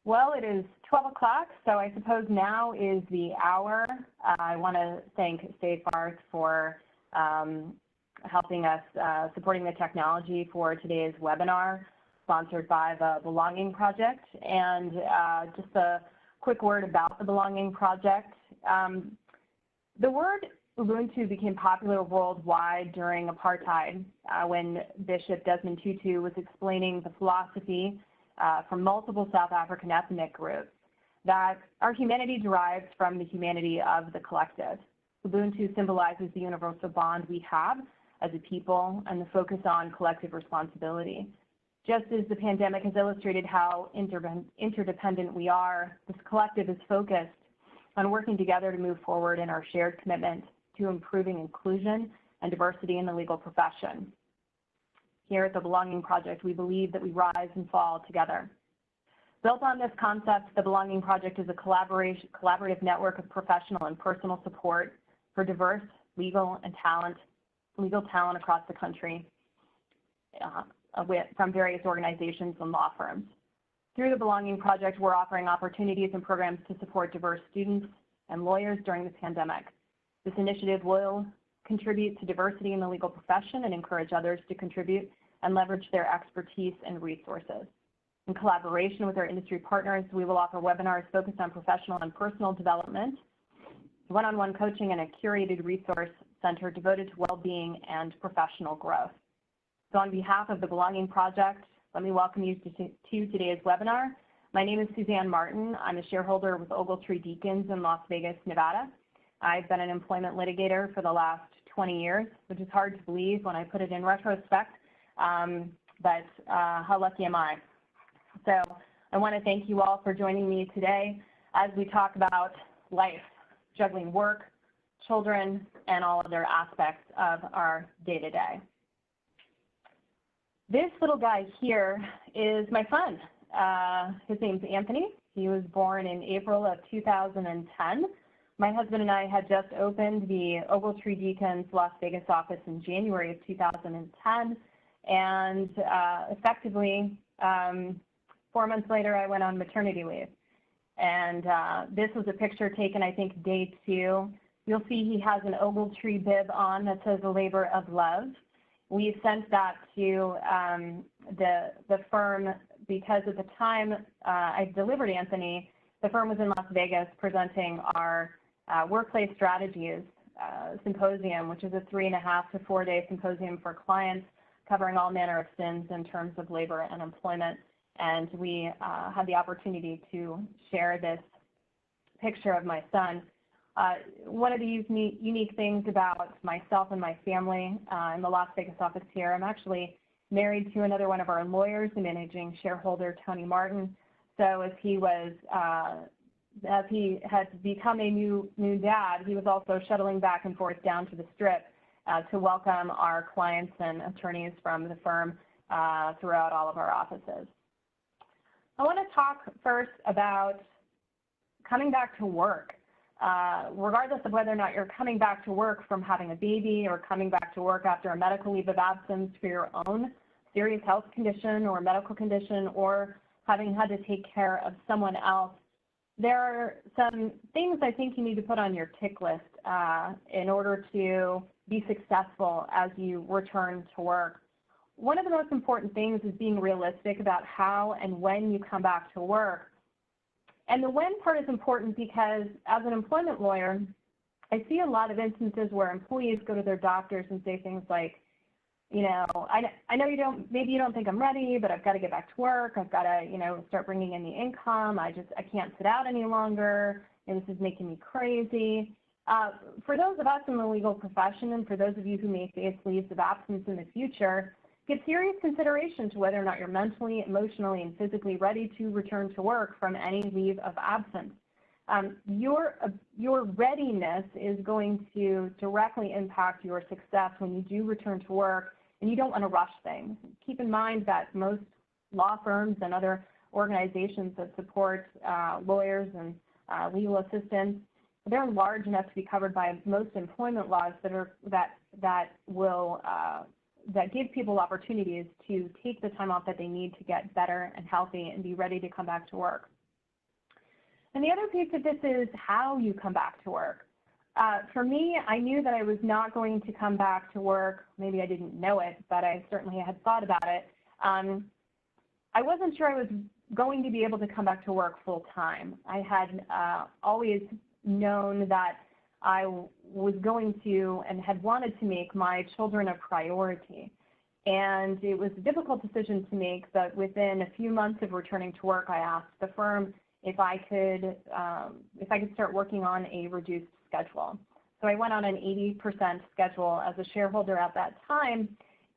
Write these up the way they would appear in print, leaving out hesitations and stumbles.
Well, it is 12 o'clock, so I suppose now is the hour. I want to thank State Farm for helping us, supporting the technology for today's webinar, sponsored by the Belonging Project. And just a quick word about the Belonging Project. The word Ubuntu became popular worldwide during apartheid when Bishop Desmond Tutu was explaining the philosophy from multiple South African ethnic groups that our humanity derives from the humanity of the collective. Ubuntu symbolizes the universal bond we have as a people and the focus on collective responsibility. Just as the pandemic has illustrated how interdependent we are, this collective is focused on working together to move forward in our shared commitment to improving inclusion and diversity in the legal profession. Here at the Belonging Project, we believe that we rise and fall together. Built on this concept, the Belonging Project is a collaborative network of professional and personal support for diverse legal talent across the country from various organizations and law firms. Through the Belonging Project, we're offering opportunities and programs to support diverse students and lawyers during the pandemic. This initiative will contribute to diversity in the legal profession and encourage others to contribute and leverage their expertise and resources. In collaboration with our industry partners, we will offer webinars focused on professional and personal development, one-on-one coaching, and a curated resource center devoted to well-being and professional growth. So on behalf of the Belonging Project, let me welcome you to today's webinar. My name is Suzanne Martin. I'm a shareholder with Ogletree Deakins in Las Vegas, Nevada. I've been an employment litigator for the last 20 years, which is hard to believe when I put it in retrospect, but how lucky am I? So I want to thank you all for joining me today as we talk about life, juggling work, children, and all other aspects of our day-to-day. This little guy here is my son. His name's Anthony. He was born in April of 2010. My husband and I had just opened the Ogletree Deakins Las Vegas office in January of 2010, and effectively 4 months later I went on maternity leave. And this was a picture taken, I think, day 2. You'll see he has an Ogletree bib on that says a labor of love. We sent that to the firm because at the time I delivered Anthony, the firm was in Las Vegas presenting our workplace strategies symposium, which is a 3.5 to 4 day symposium for clients covering all manner of sins in terms of labor and employment. And we had the opportunity to share this picture of my son. One of the unique things about myself and my family in the Las Vegas office here, I'm actually married to another one of our lawyers, the managing shareholder, Tony Martin. So as he had become a new dad, he was also shuttling back and forth down to the Strip to welcome our clients and attorneys from the firm throughout all of our offices. I want to talk first about coming back to work. Regardless of whether or not you're coming back to work from having a baby or coming back to work after a medical leave of absence for your own serious health condition or medical condition, or having had to take care of someone else, there are some things I think you need to put on your tick list in order to be successful as you return to work. One of the most important things is being realistic about how and when you come back to work. And the when part is important because as an employment lawyer, I see a lot of instances where employees go to their doctors and say things like, you know, I know maybe you don't think I'm ready, but I've got to get back to work. I've got to, start bringing in the income. I can't sit out any longer. And this is making me crazy. For those of us in the legal profession and for those of you who may face leaves of absence in the future, give serious consideration to whether or not you're mentally, emotionally, and physically ready to return to work from any leave of absence. Your readiness is going to directly impact your success when you do return to work, and you don't want to rush things. Keep in mind that most law firms and other organizations that support lawyers and legal assistants, they're large enough to be covered by most employment laws that give people opportunities to take the time off that they need to get better and healthy and be ready to come back to work. And the other piece of this is how you come back to work. For me, I knew that I was not going to come back to work. Maybe I didn't know it, but I certainly had thought about it. I wasn't sure I was going to be able to come back to work full time. I had always known that I was going to and had wanted to make my children a priority. And it was a difficult decision to make, but within a few months of returning to work, I asked the firm if I could start working on a reduced schedule. So I went on an 80% schedule as a shareholder at that time,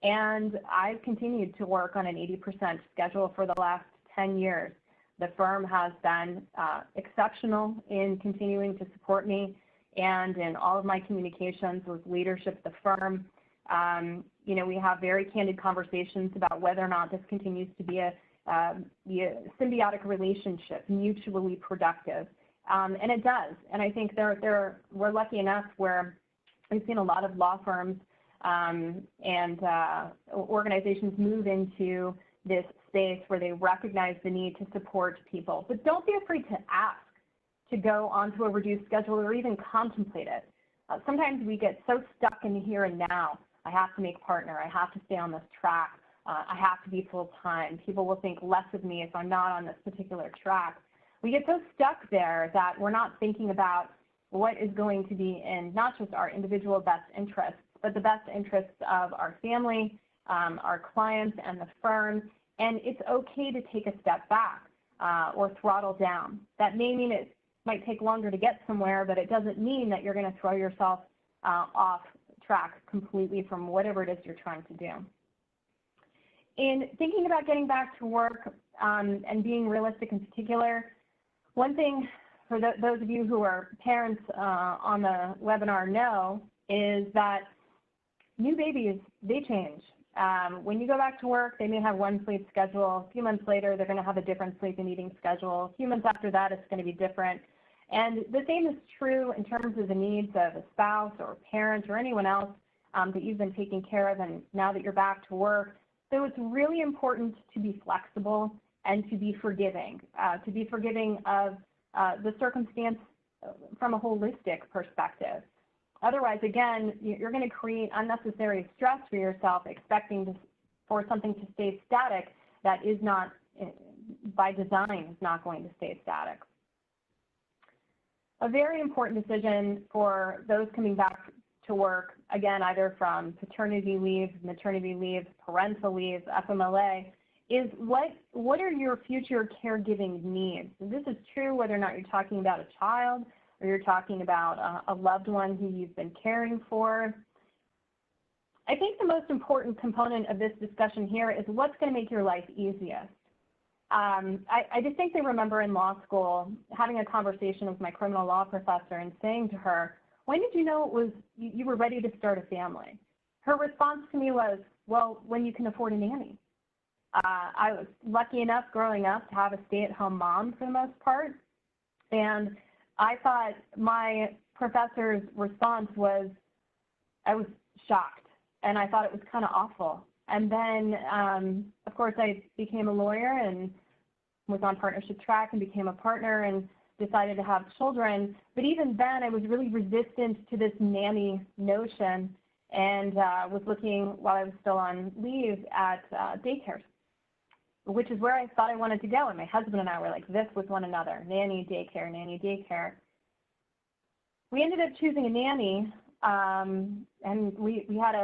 and I've continued to work on an 80% schedule for the last 10 years. The firm has been exceptional in continuing to support me, and in all of my communications with leadership at the firm, we have very candid conversations about whether or not this continues to be a symbiotic relationship, mutually productive. And it does. And I think we're lucky enough where we've seen a lot of law firms and organizations move into this space where they recognize the need to support people. But don't be afraid to ask to go onto a reduced schedule or even contemplate it. Sometimes we get so stuck in the here and now. I have to make partner. I have to stay on this track. I have to be full-time. People will think less of me if I'm not on this particular track. We get so stuck there that we're not thinking about what is going to be in not just our individual best interests, but the best interests of our family, our clients, and the firm. And it's okay to take a step back or throttle down. That may mean it might take longer to get somewhere, but it doesn't mean that you're going to throw yourself off track completely from whatever it is you're trying to do. In thinking about getting back to work and being realistic in particular, one thing for those of you who are parents on the webinar know is that new babies, they change. When you go back to work, they may have one sleep schedule. A few months later, they're going to have a different sleep and eating schedule. A few months after that, it's going to be different. And the same is true in terms of the needs of a spouse or a parent or anyone else that you've been taking care of, and now that you're back to work. So it's really important to be flexible and to be forgiving of the circumstance from a holistic perspective. Otherwise, again, you're going to create unnecessary stress for yourself, expecting for something to stay static that is not, by design, is not going to stay static. A very important decision for those coming back to work, again, either from paternity leave, maternity leave, parental leave, FMLA, is what are your future caregiving needs? And this is true whether or not you're talking about a child or you're talking about a loved one who you've been caring for. I think the most important component of this discussion here is what's going to make your life easiest. I distinctly remember in law school having a conversation with my criminal law professor and saying to her, when did you know you were ready to start a family? Her response to me was, well, when you can afford a nanny. I was lucky enough growing up to have a stay-at-home mom for the most part, and I thought my professor's response was, I was shocked, and I thought it was kind of awful. And then, of course, I became a lawyer and was on partnership track and became a partner and decided to have children. But even then, I was really resistant to this nanny notion and was looking, while I was still on leave, at daycares, which is where I thought I wanted to go. And my husband and I were like this with one another, nanny, daycare, nanny, daycare. We ended up choosing a nanny, and we had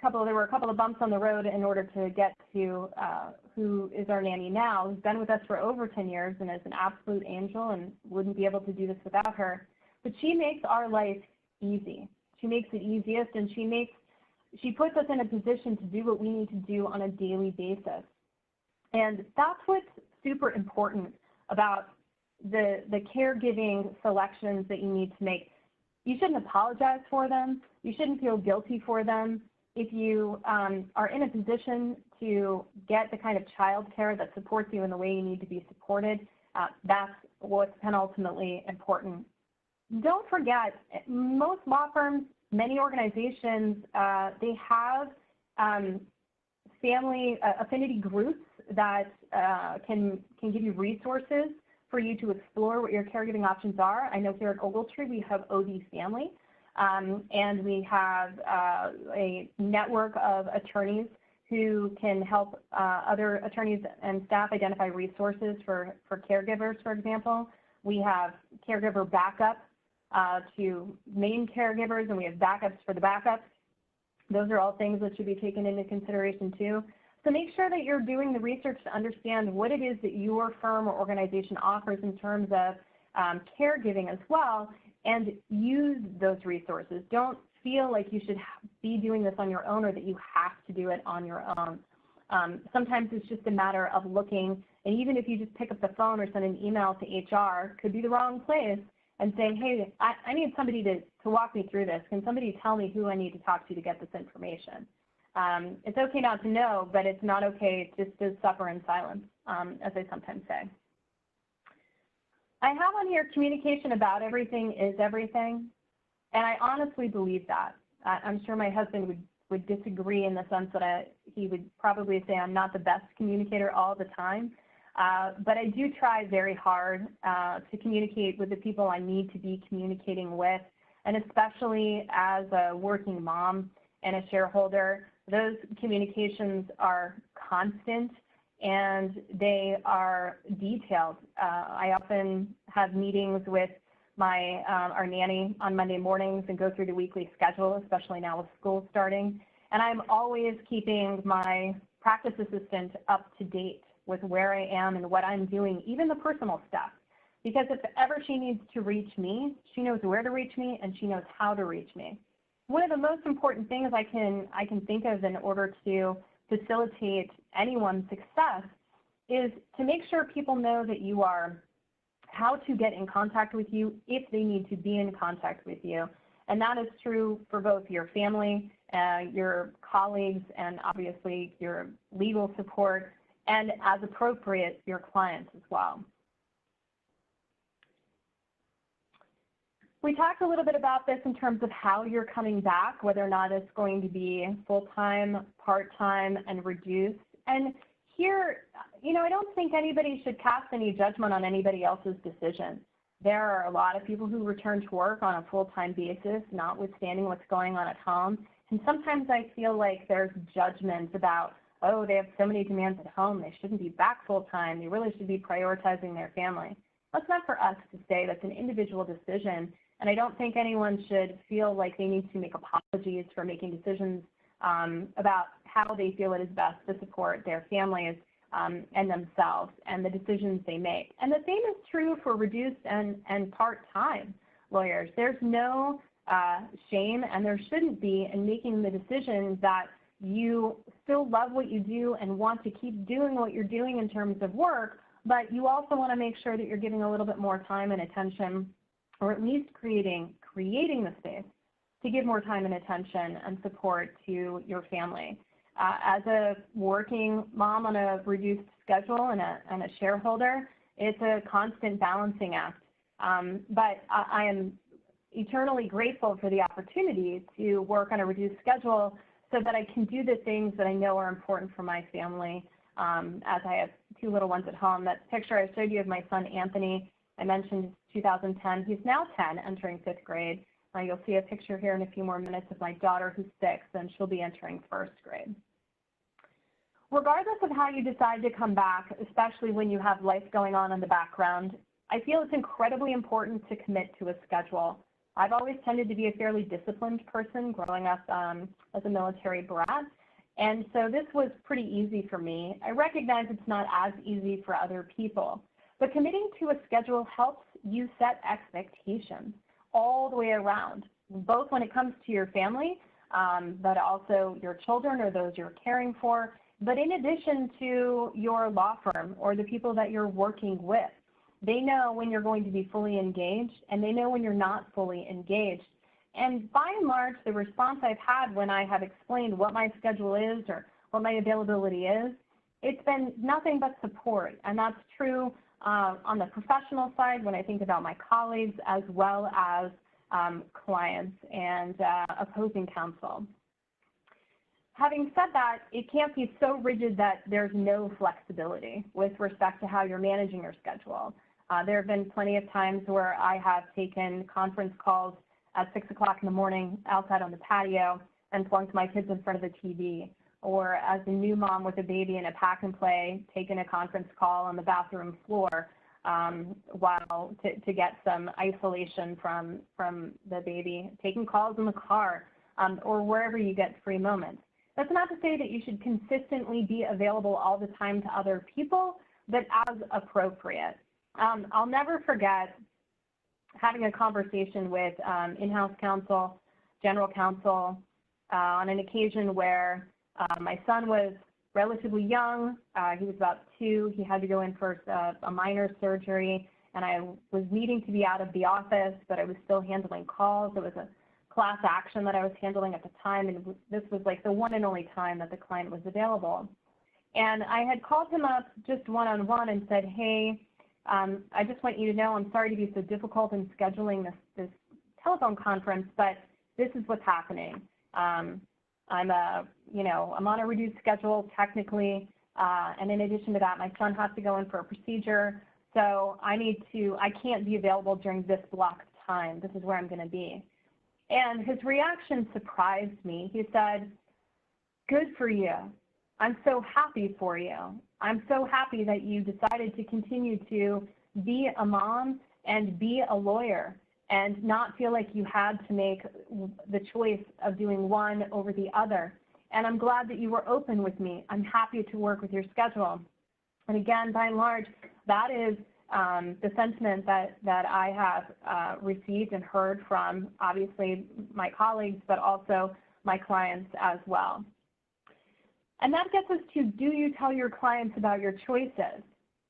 there were a couple of bumps on the road in order to get to who is our nanny now, who's been with us for over 10 years and is an absolute angel and wouldn't be able to do this without her. But she makes our life easy. She makes it easiest, and she puts us in a position to do what we need to do on a daily basis. And that's what's super important about the caregiving selections that you need to make. You shouldn't apologize for them. You shouldn't feel guilty for them. If you are in a position to get the kind of child care that supports you in the way you need to be supported, that's what's ultimately important. Don't forget, most law firms, many organizations, they have family affinity groups that can give you resources for you to explore what your caregiving options are. I know here at Ogletree we have OD Family, and we have a network of attorneys who can help other attorneys and staff identify resources for caregivers, for example. We have caregiver backup to main caregivers, and we have backups for the backups. Those are all things that should be taken into consideration too. So make sure that you're doing the research to understand what it is that your firm or organization offers in terms of caregiving as well, and use those resources. Don't feel like you should be doing this on your own or that you have to do it on your own. Sometimes it's just a matter of looking, and even if you just pick up the phone or send an email to HR, could be the wrong place, and saying, hey, I need somebody to walk me through this. Can somebody tell me who I need to talk to get this information? It's okay not to know, but it's not okay just to suffer in silence, as I sometimes say. I have on here communication about everything is everything, and I honestly believe that. I'm sure my husband would disagree in the sense that he would probably say I'm not the best communicator all the time, but I do try very hard to communicate with the people I need to be communicating with, and especially as a working mom and a shareholder, those communications are constant and they are detailed. I often have meetings with our nanny on Monday mornings and go through the weekly schedule, especially now with school starting. And I'm always keeping my practice assistant up to date with where I am and what I'm doing, even the personal stuff. Because if ever she needs to reach me, she knows where to reach me and she knows how to reach me. One of the most important things I can think of in order to facilitate anyone's success is to make sure people know that you are, how to get in contact with you if they need to be in contact with you. And that is true for both your family, your colleagues, and obviously your legal support, and as appropriate, your clients as well. We talked a little bit about this in terms of how you're coming back, whether or not it's going to be full-time, part-time, and reduced. And here, I don't think anybody should cast any judgment on anybody else's decision. There are a lot of people who return to work on a full-time basis, notwithstanding what's going on at home. And sometimes I feel like there's judgment about, oh, they have so many demands at home, they shouldn't be back full-time, they really should be prioritizing their family. That's not for us to say. That's an individual decision. And I don't think anyone should feel like they need to make apologies for making decisions about how they feel it is best to support their families and themselves and the decisions they make. And the same is true for reduced and part-time lawyers. There's no shame, and there shouldn't be, in making the decision that you still love what you do and want to keep doing what you're doing in terms of work, but you also want to make sure that you're giving a little bit more time and attention, or at least creating the space to give more time and attention and support to your family. As a working mom on a reduced schedule and a shareholder, it's a constant balancing act. But I am eternally grateful for the opportunity to work on a reduced schedule so that I can do the things that I know are important for my family, as I have two little ones at home. That picture I showed you of my son, Anthony, I mentioned 2010. He's now 10, entering 5th grade. You'll see a picture here in a few more minutes of my daughter, who's 6, and she'll be entering 1st grade. Regardless of how you decide to come back, especially when you have life going on in the background, I feel it's incredibly important to commit to a schedule. I've always tended to be a fairly disciplined person growing up as a military brat, and so this was pretty easy for me. I recognize it's not as easy for other people, but committing to a schedule helps you set expectations all the way around, both when it comes to your family, but also your children or those you're caring for, but in addition to your law firm or the people that you're working with. They know when you're going to be fully engaged, and they know when you're not fully engaged. And by and large, the response I've had when I have explained what my schedule is or what my availability is, it's been nothing but support. And that's true on the professional side when I think about my colleagues, as well as clients and opposing counsel. Having said that, it can't be so rigid that there's no flexibility with respect to how you're managing your schedule. There have been plenty of times where I have taken conference calls at 6 o'clock in the morning outside on the patio and plunked my kids in front of the TV. Or as a new mom with a baby in a pack and play, taken a conference call on the bathroom floor while to get some isolation from the baby, taking calls in the car or wherever you get free moments. That's not to say that you should consistently be available all the time to other people, but as appropriate. I'll never forget having a conversation with in-house counsel, general counsel, on an occasion where my son was relatively young. He was about 2. He had to go in for a minor surgery, and I was needing to be out of the office, but I was still handling calls. It was a class action that I was handling at the time, and this was like the one and only time that the client was available. And I had called him up just one-on-one and said, hey, I just want you to know I'm sorry to be so difficult in scheduling this telephone conference, but this is what's happening. I'm on a reduced schedule technically, and in addition to that, my son has to go in for a procedure, so I can't be available during this block of time. This is where I'm going to be. And his reaction surprised me. He said, good for you. I'm so happy for you. I'm so happy that you decided to continue to be a mom and be a lawyer and not feel like you had to make the choice of doing one over the other. And I'm glad that you were open with me. I'm happy to work with your schedule. And again, by and large, that is the sentiment that I have received and heard from, obviously, my colleagues, but also my clients as well. And that gets us to, do you tell your clients about your choices?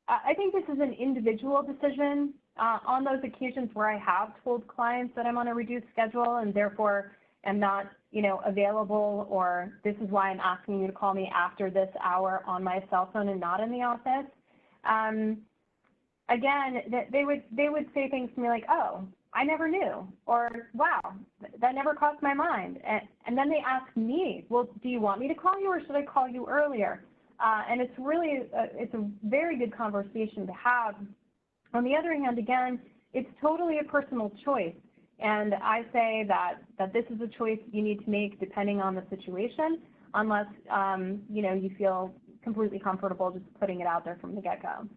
I think this is an individual decision. On those occasions where I have told clients that I'm on a reduced schedule and therefore am not, available, or this is why I'm asking you to call me after this hour on my cell phone and not in the office. Again, they would say things to me like, oh, I never knew, or wow, that never crossed my mind. And then they ask me, well, do you want me to call you or should I call you earlier? And it's really, it's a very good conversation to have. On the other hand, again, it's totally a personal choice. And I say that this is a choice you need to make depending on the situation, unless, you feel completely comfortable just putting it out there from the get-go.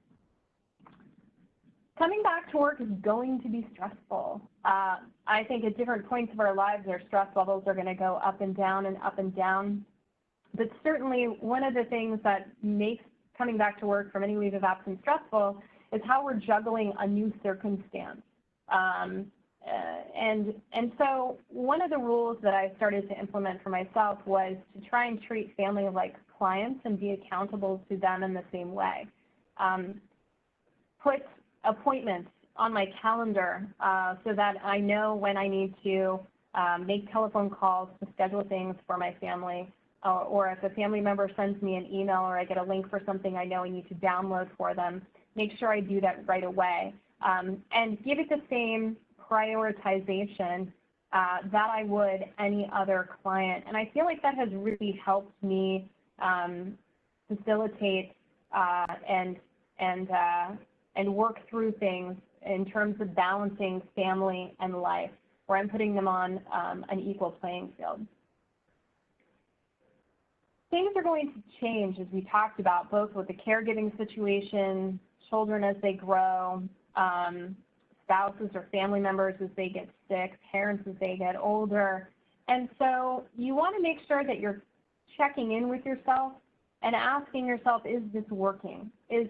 Coming back to work is going to be stressful. I think at different points of our lives, our stress levels are going to go up and down and up and down. But certainly one of the things that makes coming back to work from any leave of absence stressful is how we're juggling a new circumstance. And so one of the rules that I started to implement for myself was to try and treat family like clients and be accountable to them in the same way. Put appointments on my calendar so that I know when I need to make telephone calls to schedule things for my family, or if a family member sends me an email or I get a link for something I know I need to download for them, make sure I do that right away, and give it the same prioritization that I would any other client. And I feel like that has really helped me facilitate and work through things in terms of balancing family and life, where I'm putting them on an equal playing field. Things are going to change, as we talked about, both with the caregiving situation, children as they grow, spouses or family members as they get sick, parents as they get older. And so you want to make sure that you're checking in with yourself and asking yourself, is this working? Is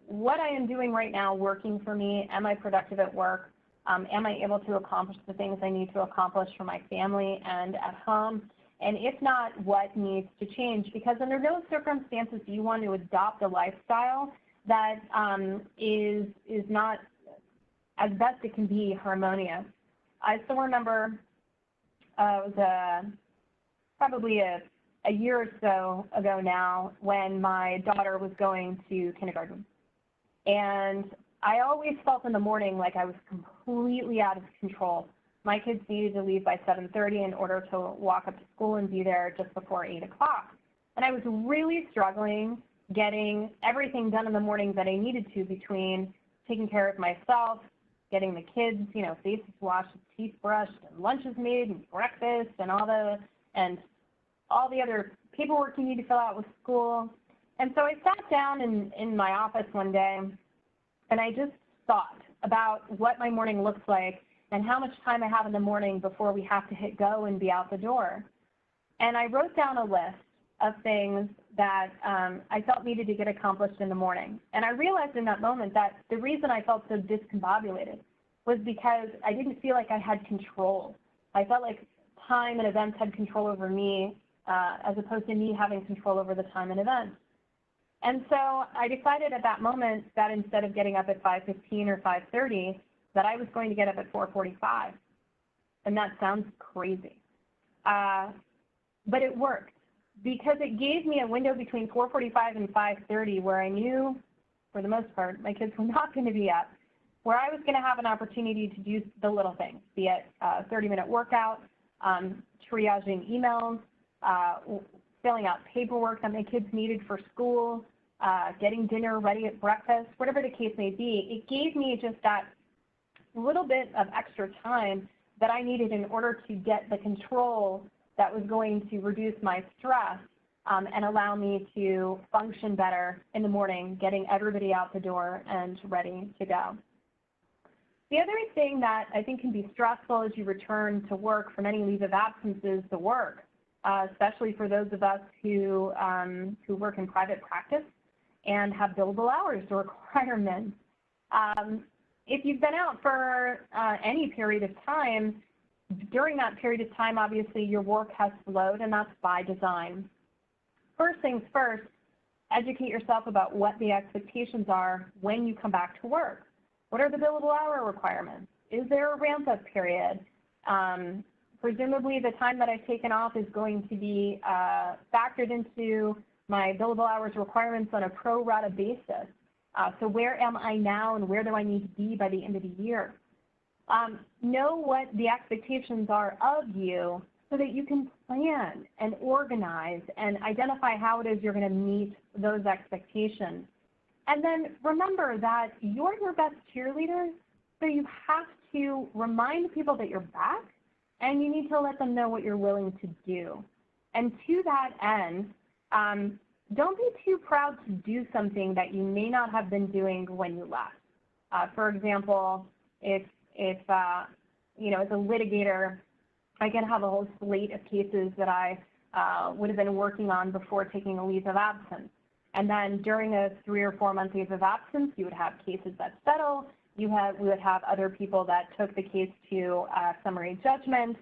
what I am doing right now working for me? Am I productive at work? Am I able to accomplish the things I need to accomplish for my family and at home? And if not, what needs to change? Because under no circumstances do you want to adopt a lifestyle that is not, as best it can be, harmonious. I still remember it was probably a year or so ago now when my daughter was going to kindergarten. And I always felt in the morning like I was completely out of control. My kids needed to leave by 7:30 in order to walk up to school and be there just before 8 o'clock. And I was really struggling getting everything done in the morning that I needed to between taking care of myself, getting the kids, faces washed, teeth brushed, and lunches made, and breakfast, and all the other paperwork you need to fill out with school. And so I sat down in my office one day, and I just thought about what my morning looks like and how much time I have in the morning before we have to hit go and be out the door. And I wrote down a list of things that I felt needed to get accomplished in the morning. And I realized in that moment that the reason I felt so discombobulated was because I didn't feel like I had control. I felt like time and events had control over me as opposed to me having control over the time and events. And so I decided at that moment that instead of getting up at 5:15 or 5:30, that I was going to get up at 4:45. And that sounds crazy. But it worked because it gave me a window between 4:45 and 5:30 where I knew, for the most part, my kids were not going to be up, where I was going to have an opportunity to do the little things, be it a 30-minute workout, triaging emails, filling out paperwork that my kids needed for school, getting dinner ready at breakfast, whatever the case may be. It gave me just that little bit of extra time that I needed in order to get the control that was going to reduce my stress and allow me to function better in the morning, getting everybody out the door and ready to go. The other thing that I think can be stressful as you return to work from any leave of absence is the work, especially for those of us who work in private practice and have billable hours requirements. If you've been out for any period of time, during that period of time, obviously, your work has slowed, and that's by design. First things first, educate yourself about what the expectations are when you come back to work. What are the billable hour requirements? Is there a ramp-up period? Presumably, the time that I've taken off is going to be factored into my billable hours requirements on a pro rata basis. So where am I now, and where do I need to be by the end of the year? Know what the expectations are of you so that you can plan and organize and identify how it is you're going to meet those expectations. And then remember that you're your best cheerleader, so you have to remind people that you're back, and you need to let them know what you're willing to do. And to that end, don't be too proud to do something that you may not have been doing when you left. For example, if as a litigator, I can have a whole slate of cases that I would have been working on before taking a leave of absence. And then during a 3 or 4 month leave of absence, you would have cases that settle. We would have other people that took the case to summary judgment.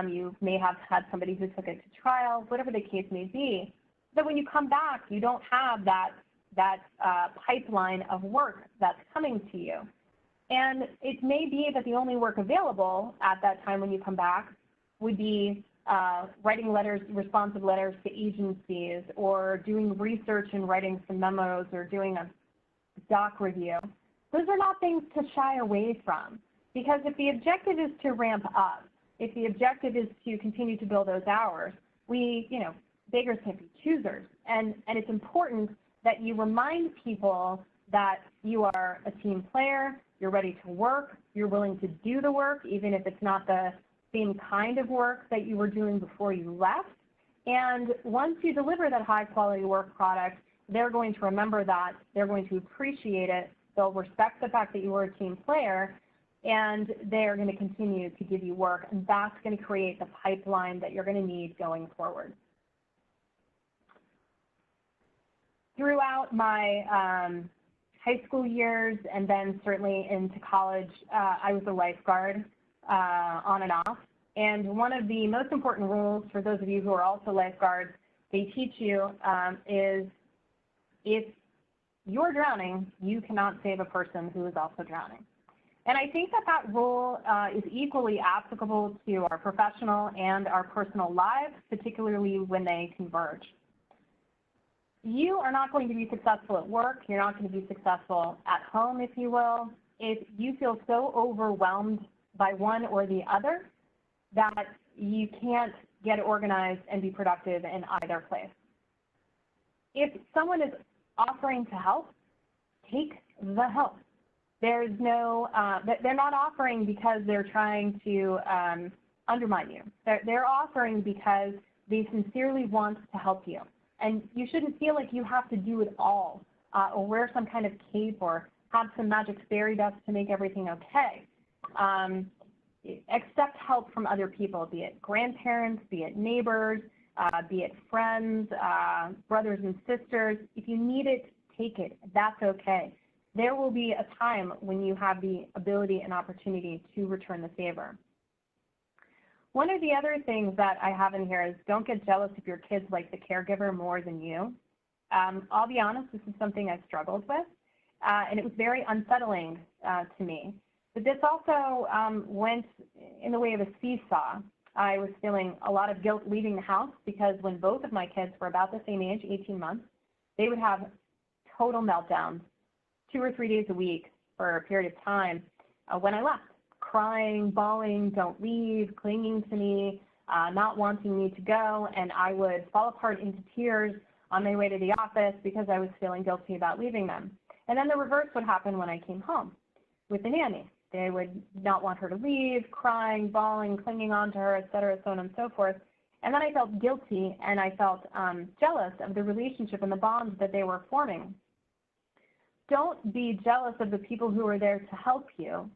You may have had somebody who took it to trial, whatever the case may be. So when you come back, you don't have that pipeline of work that's coming to you. And it may be that the only work available at that time when you come back would be writing letters, responsive letters to agencies, or doing research and writing some memos, or doing a doc review. Those are not things to shy away from, because if the objective is to ramp up, if the objective is to continue to build those hours, beggars can't be choosers. And it's important that you remind people that you are a team player, you're ready to work, you're willing to do the work, even if it's not the same kind of work that you were doing before you left. And once you deliver that high quality work product, they're going to remember that, they're going to appreciate it, they'll respect the fact that you were a team player, and they're going to continue to give you work, and that's going to create the pipeline that you're going to need going forward. Throughout my high school years, and then certainly into college, I was a lifeguard on and off. And one of the most important rules for those of you who are also lifeguards, they teach you is if you're drowning, you cannot save a person who is also drowning. And I think that rule is equally applicable to our professional and our personal lives, particularly when they converge. You are not going to be successful at work. You're not going to be successful at home, if you will, if you feel so overwhelmed by one or the other that you can't get organized and be productive in either place. If someone is offering to help, take the help. There's no, they're not offering because they're trying to undermine you. They're offering because they sincerely want to help you. And you shouldn't feel like you have to do it all or wear some kind of cape or have some magic fairy dust to make everything okay. Accept help from other people, be it grandparents, be it neighbors, be it friends, brothers and sisters. If you need it, take it. That's okay. There will be a time when you have the ability and opportunity to return the favor. One of the other things that I have in here is don't get jealous if your kids like the caregiver more than you. I'll be honest, this is something I've struggled with, and it was very unsettling to me. But this also went in the way of a seesaw. I was feeling a lot of guilt leaving the house because when both of my kids were about the same age, 18 months, they would have total meltdowns 2 or 3 days a week for a period of time when I left, crying, bawling, don't leave, clinging to me, not wanting me to go, and I would fall apart into tears on my way to the office because I was feeling guilty about leaving them. And then the reverse would happen when I came home with the nanny. They would not want her to leave, crying, bawling, clinging on to her, et cetera, so on and so forth. And then I felt guilty and I felt jealous of the relationship and the bonds that they were forming. Don't be jealous of the people who are there to help you,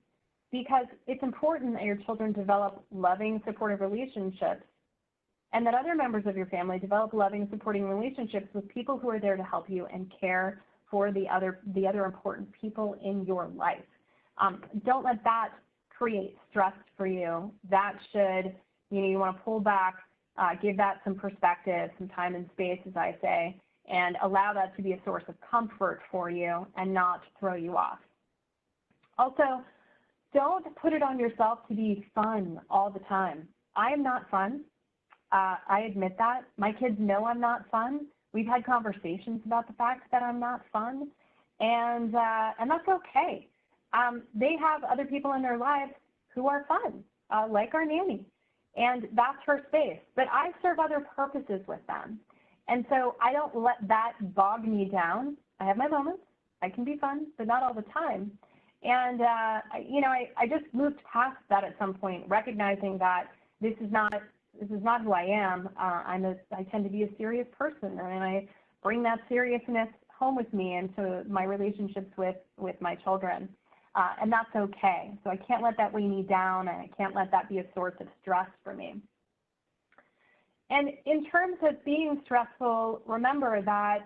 because it's important that your children develop loving, supportive relationships and that other members of your family develop loving, supporting relationships with people who are there to help you and care for the other important people in your life. Don't let that create stress for you. That should, you want to pull back, give that some perspective, some time and space, as I say, and allow that to be a source of comfort for you and not throw you off. Also, don't put it on yourself to be fun all the time. I am not fun. I admit that. My kids know I'm not fun. We've had conversations about the fact that I'm not fun, and that's okay. They have other people in their lives who are fun, like our nanny, and that's her space. But I serve other purposes with them, and so I don't let that bog me down. I have my moments. I can be fun, but not all the time. And I just moved past that at some point, recognizing that this is not who I am. I tend to be a serious person, and I bring that seriousness home with me into my relationships with my children. And that's okay. So I can't let that weigh me down, and I can't let that be a source of stress for me. And in terms of being stressful, remember that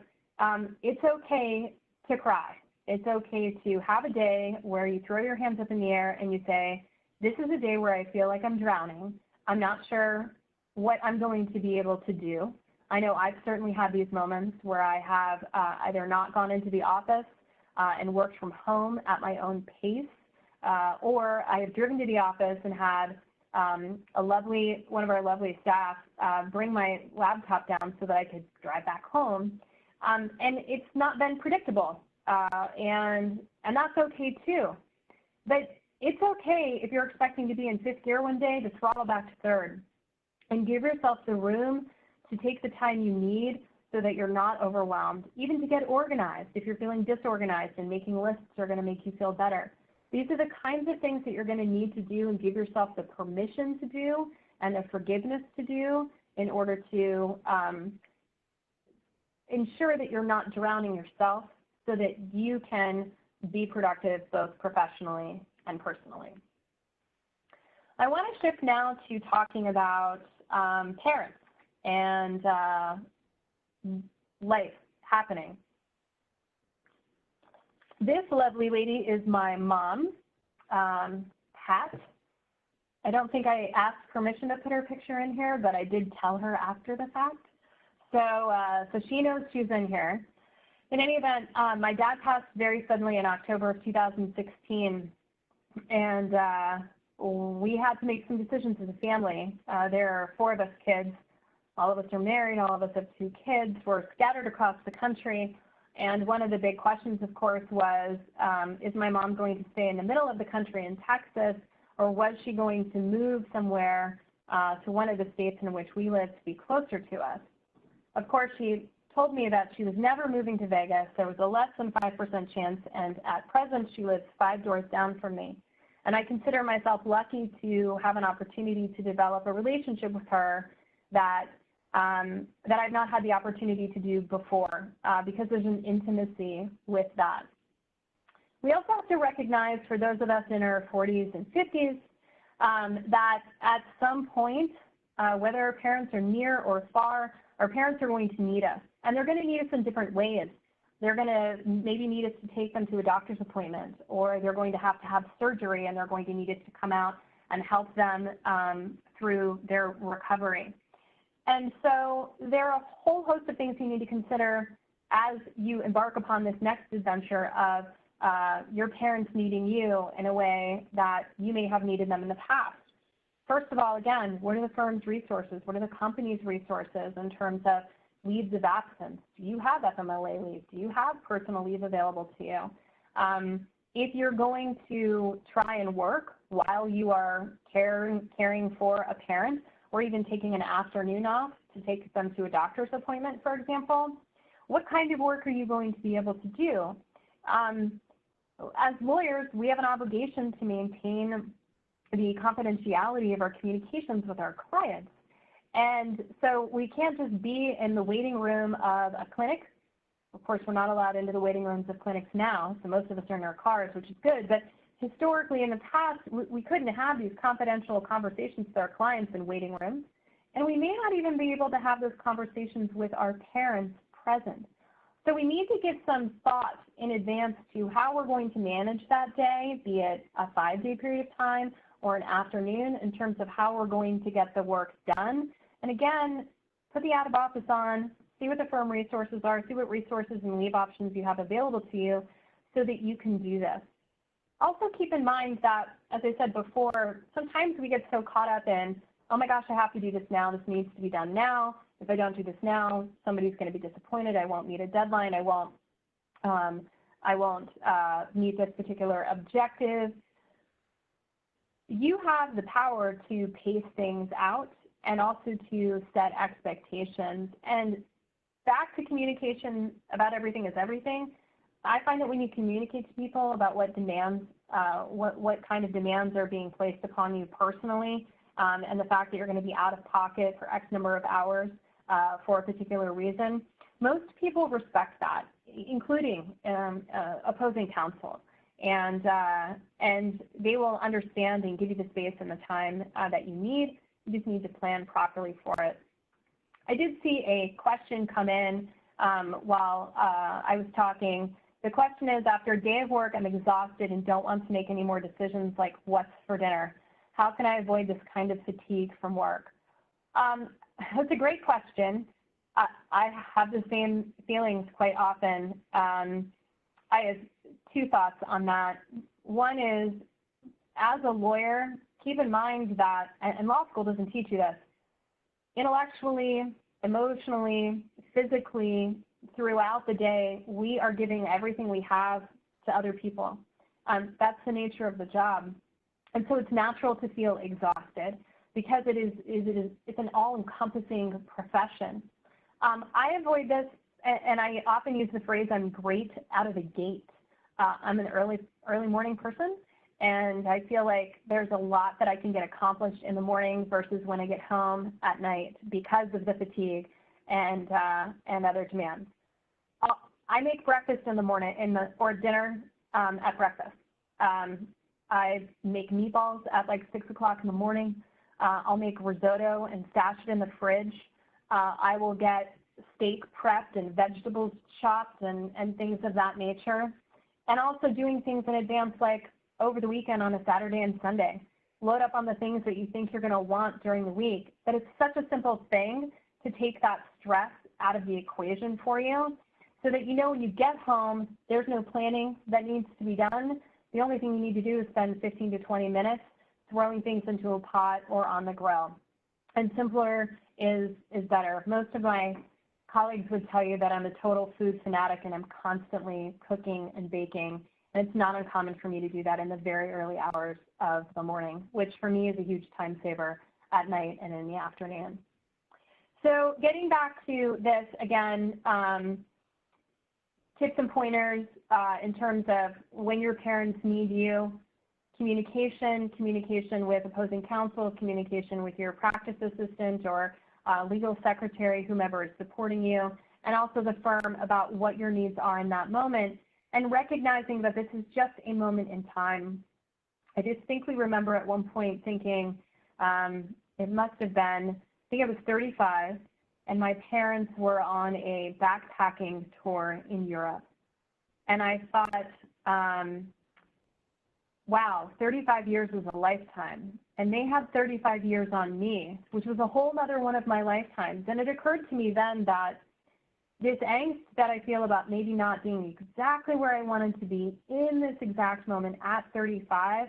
it's okay to cry. It's okay to have a day where you throw your hands up in the air and you say, this is a day where I feel like I'm drowning. I'm not sure what I'm going to be able to do. I know I've certainly had these moments where I have either not gone into the office and worked from home at my own pace, or I have driven to the office and had one of our lovely staff bring my laptop down so that I could drive back home. And it's not been predictable, and that's okay too. But it's okay if you're expecting to be in 5th gear one day to throttle back to 3rd, and give yourself the room to take the time you need so that you're not overwhelmed, even to get organized. If you're feeling disorganized and making lists are going to make you feel better. These are the kinds of things that you're going to need to do and give yourself the permission to do and the forgiveness to do in order to ensure that you're not drowning yourself so that you can be productive both professionally and personally. I want to shift now to talking about parents and life happening. This lovely lady is my mom, Pat. I don't think I asked permission to put her picture in here, but I did tell her after the fact. So she knows she's in here. In any event, my dad passed very suddenly in October of 2016, and we had to make some decisions as a family. There are 4 of us kids. All of us are married. All of us have 2 kids. We're scattered across the country. And one of the big questions, of course, was, is my mom going to stay in the middle of the country in Texas, or was she going to move somewhere to one of the states in which we live to be closer to us? Of course, she told me that she was never moving to Vegas. There was a less than 5% chance, and at present she lives 5 doors down from me. And I consider myself lucky to have an opportunity to develop a relationship with her that I've not had the opportunity to do before, because there's an intimacy with that. We also have to recognize, for those of us in our 40s and 50s, that at some point, whether our parents are near or far, our parents are going to need us. And they're going to need us in different ways. They're going to maybe need us to take them to a doctor's appointment, or they're going to have surgery, and they're going to need us to come out and help them through their recovery. And so there are a whole host of things you need to consider as you embark upon this next adventure of your parents needing you in a way that you may have needed them in the past. First of all, again, what are the firm's resources? What are the company's resources in terms of leaves of absence? Do you have FMLA leave? Do you have personal leave available to you? If you're going to try and work while you are caring for a parent, or even taking an afternoon off to take them to a doctor's appointment, for example, what kind of work are you going to be able to do? As lawyers, we have an obligation to maintain the confidentiality of our communications with our clients. And so we can't just be in the waiting room of a clinic. Of course, we're not allowed into the waiting rooms of clinics now, so most of us are in our cars, which is good. But historically, in the past, we couldn't have these confidential conversations with our clients in waiting rooms. And we may not even be able to have those conversations with our parents present. So we need to give some thought in advance to how we're going to manage that day, be it a 5-day period of time or an afternoon, in terms of how we're going to get the work done. And again, put the out of office on, see what the firm resources are, see what resources and leave options you have available to you so that you can do this. Also keep in mind that, as I said before, sometimes we get so caught up in, oh my gosh, I have to do this now, this needs to be done now. If I don't do this now, somebody's going to be disappointed, I won't meet a deadline, I won't meet this particular objective. You have the power to pace things out and also to set expectations. And back to communication about everything is everything. I find that when you communicate to people about what demands, what kind of demands are being placed upon you personally, and the fact that you're going to be out of pocket for X number of hours for a particular reason, most people respect that, including opposing counsel. And they will understand and give you the space and the time that you need. You just need to plan properly for it. I did see a question come in while I was talking. The question is, after a day of work, I'm exhausted and don't want to make any more decisions like what's for dinner. How can I avoid this kind of fatigue from work? That's a great question. I have the same feelings quite often. I have 2 thoughts on that. One is, as a lawyer, keep in mind that, and law school doesn't teach you this, intellectually, emotionally, physically, throughout the day, we are giving everything we have to other people. That's the nature of the job. And so it's natural to feel exhausted because it's an all-encompassing profession. I avoid this, and I often use the phrase, I'm great out of the gate. I'm an early morning person, and I feel like there's a lot that I can get accomplished in the morning versus when I get home at night because of the fatigue and other demands. I make breakfast in the morning, or dinner at breakfast. I make meatballs at like 6 o'clock in the morning. I'll make risotto and stash it in the fridge. I will get steak prepped and vegetables chopped and things of that nature. And also doing things in advance, like over the weekend on a Saturday and Sunday. Load up on the things that you think you're going to want during the week. But it's such a simple thing to take that stress out of the equation for you so that you know when you get home, there's no planning that needs to be done. The only thing you need to do is spend 15 to 20 minutes throwing things into a pot or on the grill. And simpler is better. Most of my colleagues would tell you that I'm a total food fanatic and I'm constantly cooking and baking. And it's not uncommon for me to do that in the very early hours of the morning, which for me is a huge time saver at night and in the afternoon. So getting back to this again, tips and pointers in terms of when your parents need you, communication with opposing counsel, communication with your practice assistant or legal secretary, whomever is supporting you, and also the firm about what your needs are in that moment, and recognizing that this is just a moment in time. I distinctly remember at one point thinking, it must have been, I think I was 35, and my parents were on a backpacking tour in Europe. And I thought, wow, 35 years was a lifetime. And they had 35 years on me, which was a whole other one of my lifetimes. And it occurred to me then that this angst that I feel about maybe not being exactly where I wanted to be in this exact moment at 35,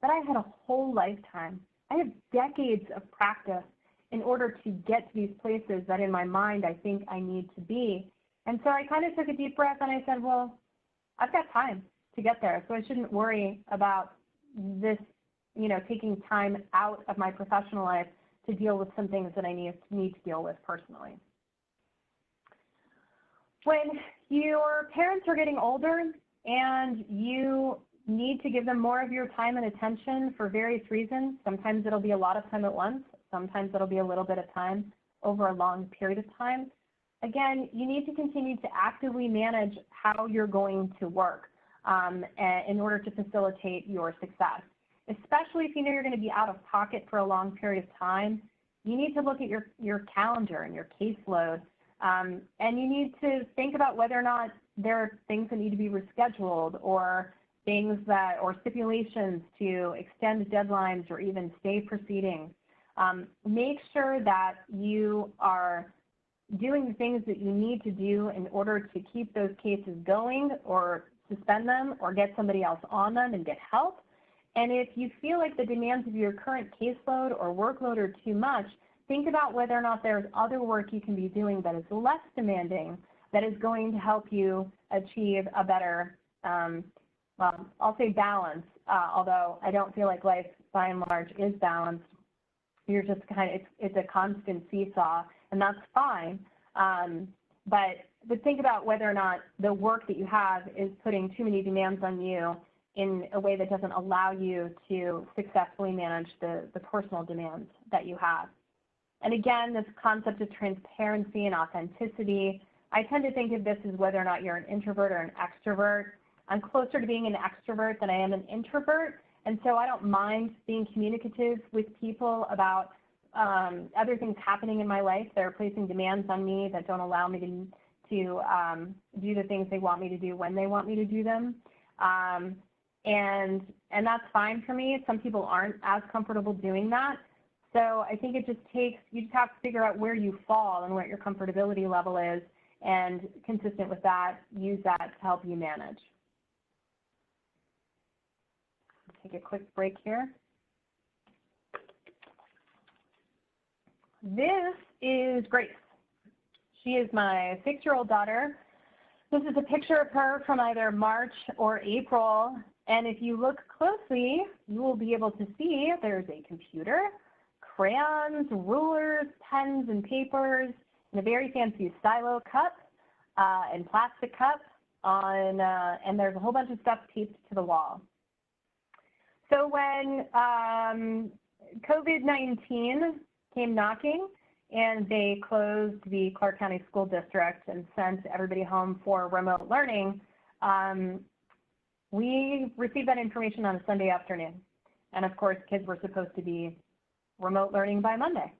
that I had a whole lifetime. I have decades of practice in order to get to these places that in my mind I think I need to be. And so I kind of took a deep breath and I said, well, I've got time to get there, so I shouldn't worry about this, taking time out of my professional life to deal with some things that I need to deal with personally. When your parents are getting older and you need to give them more of your time and attention for various reasons, sometimes it'll be a lot of time at once, sometimes it'll be a little bit of time over a long period of time. Again, you need to continue to actively manage how you're going to work in order to facilitate your success. Especially if you know you're going to be out of pocket for a long period of time, you need to look at your calendar and your caseload, and you need to think about whether or not there are things that need to be rescheduled or things or stipulations to extend deadlines or even stay proceedings. Make sure that you are doing the things that you need to do in order to keep those cases going or suspend them or get somebody else on them and get help. And if you feel like the demands of your current caseload or workload are too much, think about whether or not there's other work you can be doing that is less demanding, that is going to help you achieve a better, well, I'll say balance, although I don't feel like life by and large is balanced. You're just it's a constant seesaw, and that's fine. But think about whether or not the work that you have is putting too many demands on you in a way that doesn't allow you to successfully manage the personal demands that you have. And again, this concept of transparency and authenticity, I tend to think of this as whether or not you're an introvert or an extrovert. I'm closer to being an extrovert than I am an introvert, and so I don't mind being communicative with people about other things happening in my life that are placing demands on me that don't allow me to do the things they want me to do when they want me to do them. And that's fine for me. Some people aren't as comfortable doing that. So I think you just have to figure out where you fall and what your comfortability level is, and consistent with that, use that to help you manage. Take a quick break here. This is Grace. She is my 6-year-old daughter. This is a picture of her from either March or April. And if you look closely, you will be able to see there's a computer, crayons, rulers, pens, and papers, and a very fancy stylo cup and plastic cup and there's a whole bunch of stuff taped to the wall. So when COVID-19 came knocking and they closed the Clark County School District and sent everybody home for remote learning, we received that information on a Sunday afternoon. And of course, kids were supposed to be remote learning by Monday.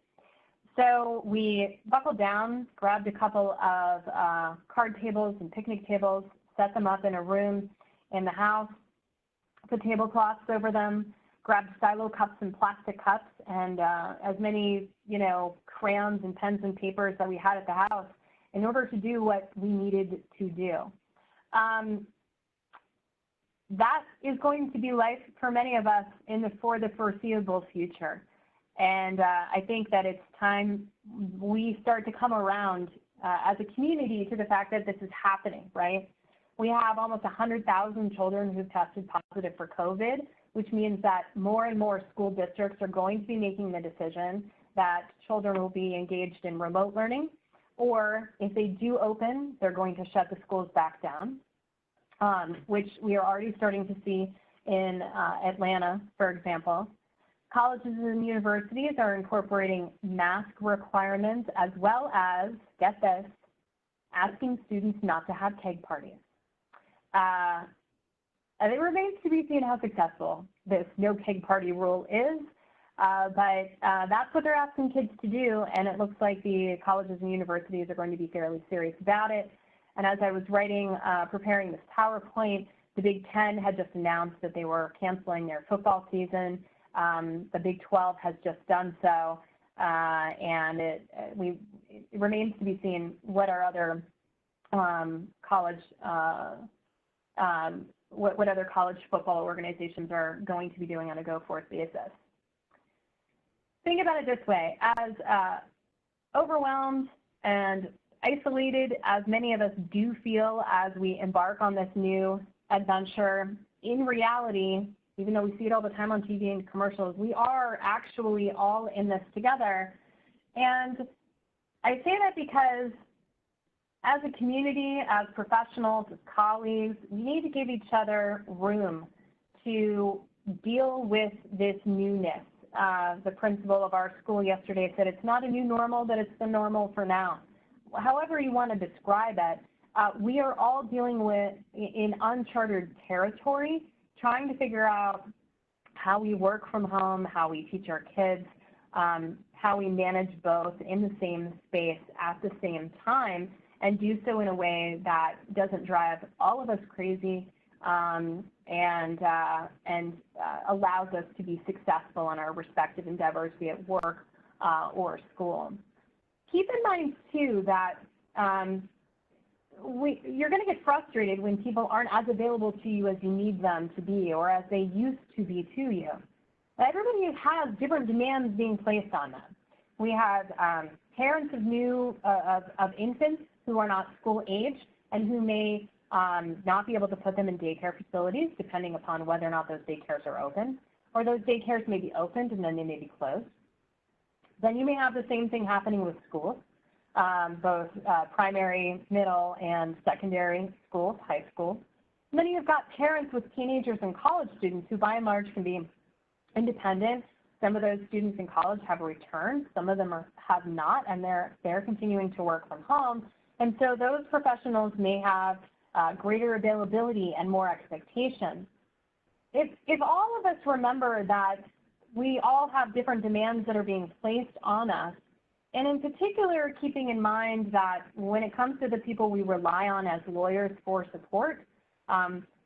So we buckled down, grabbed a couple of card tables and picnic tables, set them up in a room in the house, put tablecloths over them, grabbed stylo cups and plastic cups, and as many, crayons and pens and papers that we had at the house in order to do what we needed to do. That is going to be life for many of us for the foreseeable future. And I think that it's time we start to come around as a community to the fact that this is happening, right? We have almost 100,000 children who've tested positive for COVID, which means that more and more school districts are going to be making the decision that children will be engaged in remote learning, or if they do open, they're going to shut the schools back down, which we are already starting to see in Atlanta, for example. Colleges and universities are incorporating mask requirements as well as, get this, asking students not to have keg parties. And it remains to be seen how successful this no keg party rule is, but that's what they're asking kids to do, and it looks like the colleges and universities are going to be fairly serious about it. And as I was writing, preparing this PowerPoint, the Big Ten had just announced that they were canceling their football season. The Big 12 has just done so, and it remains to be seen what our other what other college football organizations are going to be doing on a go-forth basis. Think about it this way: as overwhelmed and isolated as many of us do feel as we embark on this new adventure, in reality, even though we see it all the time on TV and commercials, we are actually all in this together. And I say that because as a community, as professionals, as colleagues, we need to give each other room to deal with this newness. The principal of our school yesterday said it's not a new normal, but it's the normal for now. However you want to describe it, we are all dealing with in uncharted territory, trying to figure out how we work from home, how we teach our kids, how we manage both in the same space at the same time, and do so in a way that doesn't drive all of us crazy and allows us to be successful in our respective endeavors, be it work or school. Keep in mind, too, that you're going to get frustrated when people aren't as available to you as you need them to be or as they used to be to you. Everybody has different demands being placed on them. We have parents of infants who are not school age and who may not be able to put them in daycare facilities depending upon whether or not those daycares are open, or those daycares may be opened and then they may be closed. Then you may have the same thing happening with schools, both primary, middle, and secondary schools, high schools. And then you've got parents with teenagers and college students who by and large can be independent. Some of those students in college have returned, some of them have not, and they're continuing to work from home. And so those professionals may have greater availability and more expectations. If all of us remember that we all have different demands that are being placed on us, and in particular keeping in mind that when it comes to the people we rely on as lawyers for support,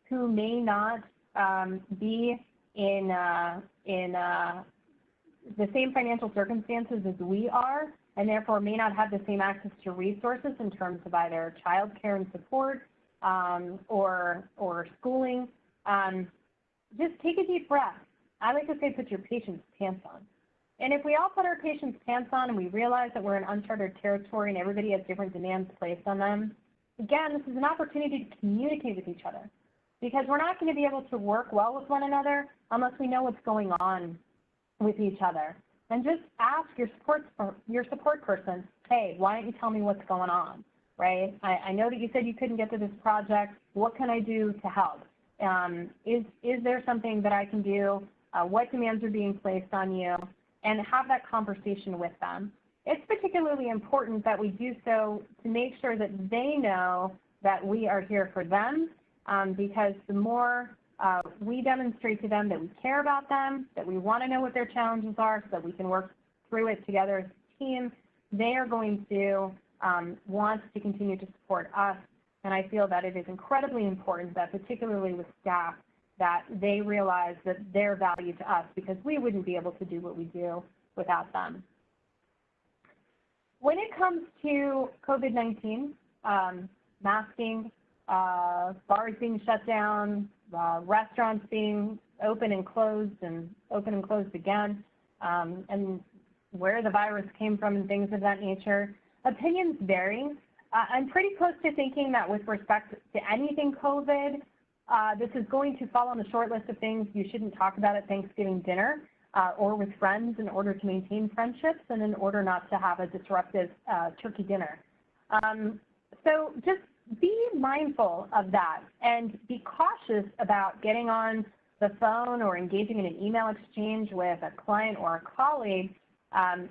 who may not be in the same financial circumstances as we are, and therefore may not have the same access to resources in terms of either child care and support or schooling, just take a deep breath. I like to say put your patient's pants on. And if we all put our patient's pants on and we realize that we're in uncharted territory and everybody has different demands placed on them, again, this is an opportunity to communicate with each other, because we're not going to be able to work well with one another unless we know what's going on with each other. And just ask your support person, hey, why don't you tell me what's going on, right? I know that you said you couldn't get to this project. What can I do to help? Is there something that I can do? What demands are being placed on you? And have that conversation with them. It's particularly important that we do so to make sure that they know that we are here for them, because the more we demonstrate to them that we care about them, that we want to know what their challenges are so that we can work through it together as a team, they are going to want to continue to support us. And I feel that it is incredibly important that, particularly with staff, that they realize that they're valued to us, because we wouldn't be able to do what we do without them. When it comes to COVID-19, masking, bars being shut down, restaurants being open and closed again, and where the virus came from and things of that nature, opinions vary. I'm pretty close to thinking that with respect to anything COVID, this is going to fall on the short list of things you shouldn't talk about at Thanksgiving dinner. or with friends in order to maintain friendships and in order not to have a disruptive turkey dinner. So just be mindful of that and be cautious about getting on the phone or engaging in an email exchange with a client or a colleague,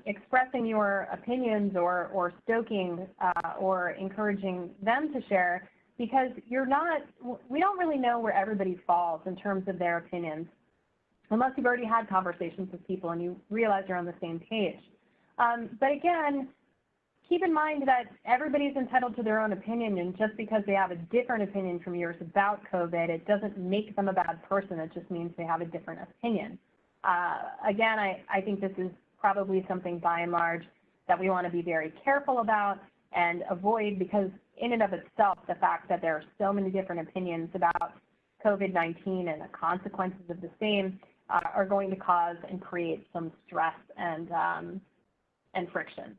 expressing your opinions or stoking or encouraging them to share, because we don't really know where everybody falls in terms of their opinions, unless you've already had conversations with people and you realize you're on the same page. But again, keep in mind that everybody's entitled to their own opinion, and just because they have a different opinion from yours about COVID, it doesn't make them a bad person. It just means they have a different opinion. Again, I think this is probably something by and large that we want to be very careful about and avoid, because in and of itself, the fact that there are so many different opinions about COVID-19 and the consequences of the same are going to cause and create some stress and friction.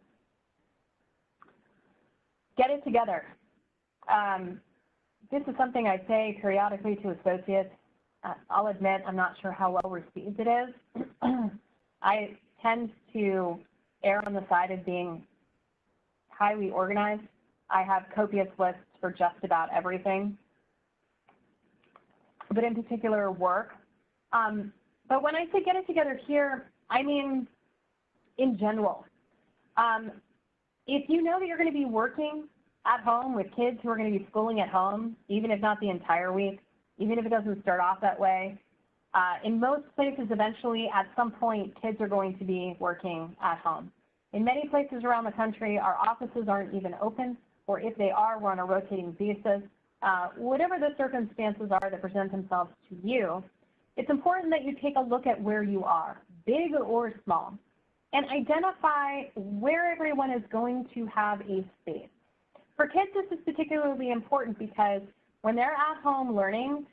Get it together. This is something I say periodically to associates. I'll admit I'm not sure how well received it is. I tend to err on the side of being highly organized. I have copious lists for just about everything, but in particular work. But when I say get it together here, I mean in general. If you know that you're going to be working at home with kids who are going to be schooling at home, even if not the entire week, even if it doesn't start off that way, in most places eventually at some point kids are going to be working at home. In many places around the country, our offices aren't even open, or if they are, we're on a rotating basis. Whatever the circumstances are that present themselves to you, it's important that you take a look at where you are, big or small, and identify where everyone is going to have a space. For kids, this is particularly important because when they're at home learning,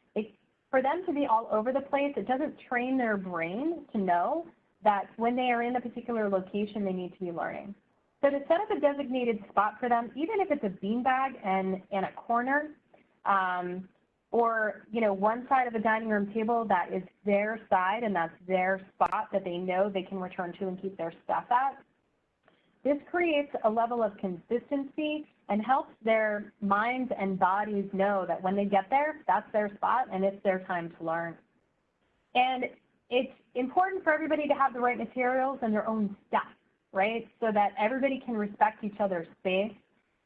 for them to be all over the place, it doesn't train their brain to know that when they are in a particular location, they need to be learning. So to set up a designated spot for them, even if it's a beanbag and in a corner, or one side of a dining room table that is their side and that's their spot that they know they can return to and keep their stuff at, this creates a level of consistency and helps their minds and bodies know that when they get there, that's their spot and it's their time to learn. And it's important for everybody to have the right materials and their own stuff, right? So that everybody can respect each other's space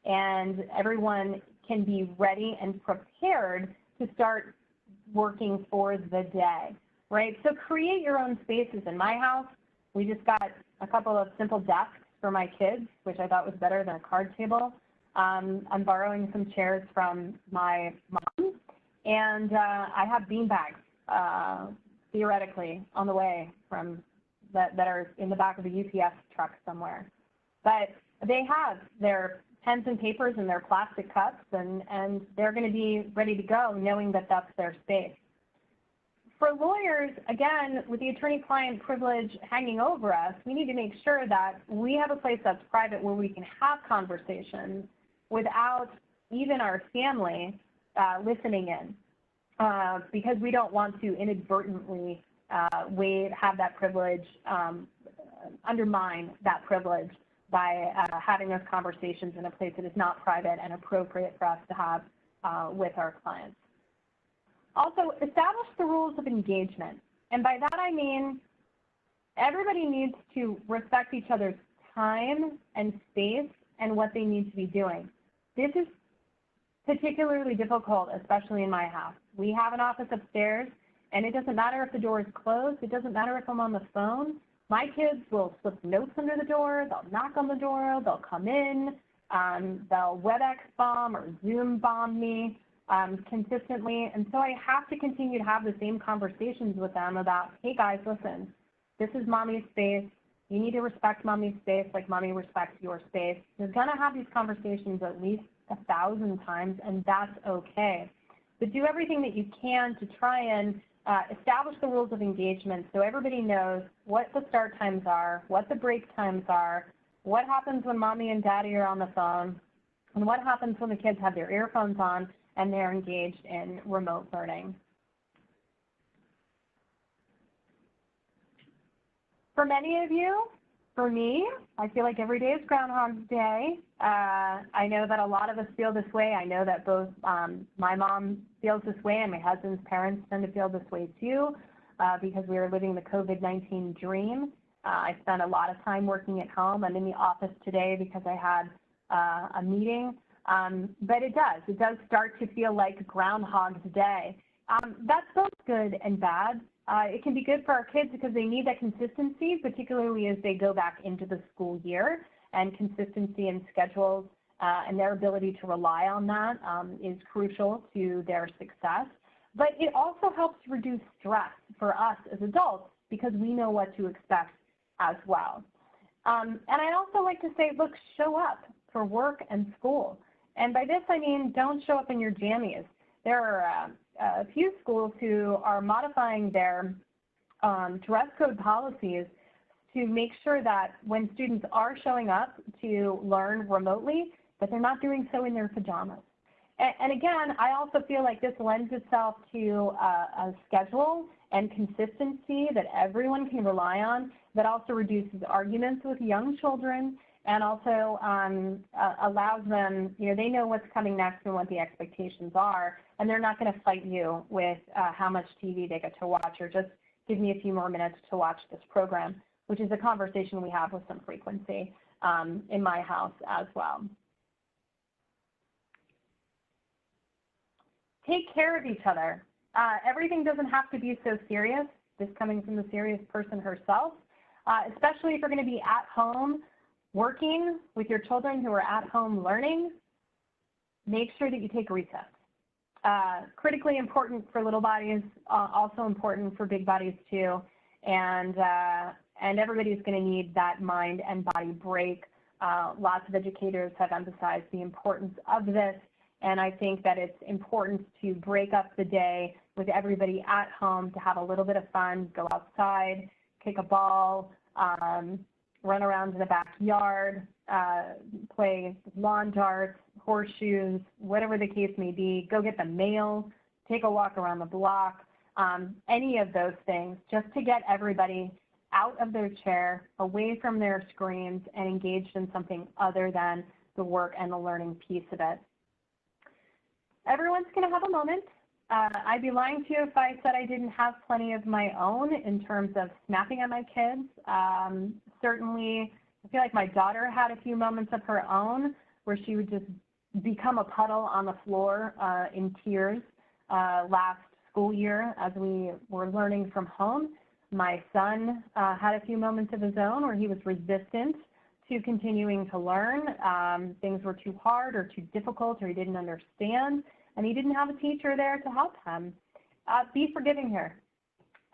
and everyone can be ready and prepared to start working for the day, right? So create your own spaces. In my house, we just got a couple of simple desks for my kids, which I thought was better than a card table. I'm borrowing some chairs from my mom, and I have beanbags, theoretically, on the way from that are in the back of a UPS truck somewhere. But they have their pens and papers and their plastic cups, and they're going to be ready to go knowing that that's their space. For lawyers, again, with the attorney-client privilege hanging over us, we need to make sure that we have a place that's private where we can have conversations without even our family listening in, because we don't want to inadvertently have that privilege, undermine that privilege by having those conversations in a place that is not private and appropriate for us to have with our clients. Also, establish the rules of engagement. And by that I mean everybody needs to respect each other's time and space and what they need to be doing. This is particularly difficult, especially in my house. We have an office upstairs, and it doesn't matter if the door is closed. It doesn't matter if I'm on the phone. My kids will slip notes under the door. They'll knock on the door. They'll come in. They'll WebEx bomb or Zoom bomb me consistently. And so I have to continue to have the same conversations with them about, hey, guys, listen, this is mommy's space. You need to respect mommy's space like mommy respects your space. You're going to have these conversations at least 1,000 times, and that's okay. But do everything that you can to try and establish the rules of engagement so everybody knows what the start times are, what the break times are, what happens when mommy and daddy are on the phone, and what happens when the kids have their earphones on and they're engaged in remote learning. For many of you, for me, I feel like every day is Groundhog's Day. I know that a lot of us feel this way. I know that both my mom feels this way and my husband's parents tend to feel this way too, because we are living the COVID-19 dream. I spent a lot of time working at home. I'm in the office today because I had a meeting. But it does start to feel like Groundhog's Day. That's both good and bad. It can be good for our kids because they need that consistency, particularly as they go back into the school year, and consistency in schedules and their ability to rely on that is crucial to their success. But it also helps reduce stress for us as adults because we know what to expect as well. And I also like to say, look, show up for work and school. And by this, I mean, don't show up in your jammies. There are a few schools who are modifying their dress code policies to make sure that when students are showing up to learn remotely, that they're not doing so in their pajamas. And again, I also feel like this lends itself to a schedule and consistency that everyone can rely on, that also reduces arguments with young children, and also allows them, they know what's coming next and what the expectations are, and they're not going to fight you with how much TV they get to watch, or just give me a few more minutes to watch this program, which is a conversation we have with some frequency in my house as well. Take care of each other. Everything doesn't have to be so serious, this coming from the serious person herself, especially if you're going to be at home working with your children who are at home learning. Make sure that you take recess. Critically important for little bodies, also important for big bodies too, and everybody's going to need that mind and body break. Lots of educators have emphasized the importance of this, and I think that it's important to break up the day with everybody at home to have a little bit of fun, go outside, kick a ball, run around in the backyard, play lawn darts, horseshoes, whatever the case may be, go get the mail, take a walk around the block, any of those things, just to get everybody out of their chair, away from their screens, and engaged in something other than the work and the learning piece of it. Everyone's going to have a moment. I'd be lying to you if I said I didn't have plenty of my own in terms of snapping at my kids. Certainly, I feel like my daughter had a few moments of her own where she would just become a puddle on the floor in tears last school year as we were learning from home. My son had a few moments of his own where he was resistant to continuing to learn. Things were too hard or too difficult, or he didn't understand, and he didn't have a teacher there to help him. Be forgiving here.